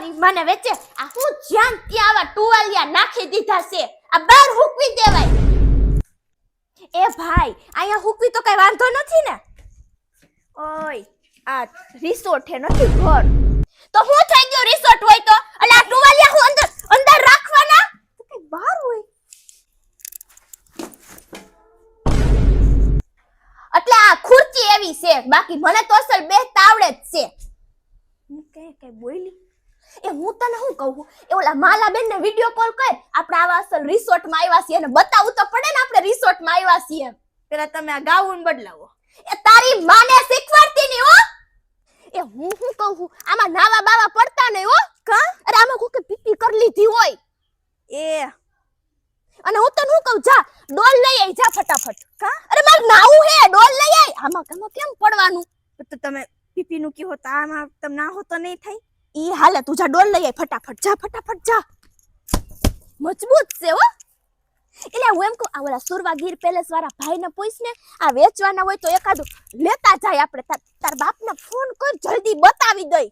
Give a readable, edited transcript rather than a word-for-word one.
તારી મને વેચે આ હું જ્યાં ત્યાં આવા ટુવાલિયા નાખી દીધા છે આ બાર હુકવી દેવાય એ ભાઈ અહીંયા હુકવી તો કઈ વાંધો નથી ને ઓય આ રિસોર્ટ હે નથી ઘર તો હું થઈ ગયો રિસોર્ટ હોય તો એટલે આ ટુવાલિયા હું અંદર અંદર રાખવાના તો કઈ બહાર હોય એટલે આ ખુરચી એવી છે બાકી મને તો અસલ બેસતા આવડે જ છે કે બોલી એ હું તને શું કહું એ ઓલા માલાબેન ને વિડિયો કોલ કર આપણે આવા અસલ રિસોર્ટ માં આવ્યા છીએ અને બતાવવું તો પડે ને આપણે રિસોર્ટ માં આવ્યા છીએ પેલા તમે આ ગાઉન બદલાવો એ તારી માને શીખવાડતી ની હો એ હું શું કહું આમાં નાવા બાવા પડતા નહીં હો કા અરે આમાં કોકે પીપી કરી લીધી હોય એ અને હું તને શું કહું જા ડોલ લઈ આઈ જા ફટાફટ કા અરે માર નાવું હે ડોલ લઈ આઈ આમાં કેમ પડવાનું તો તમે પીપી નું કી હોતા આમાં તમ ના હો તો નહીં થાય ઈ હાલે તું જા ડોલ લઈ આય ફટાફટ જા મજબૂત છે હો એટલે હું એમ કહું આ ઓલા સુરવાગીર પેલેસ વાળા ભાઈને પૂછ ને આ વેચવાના હોય તો એકાદું લેતા જાય આપણે તાર બાપને ફોન કર જલ્દી બતાવી દઈ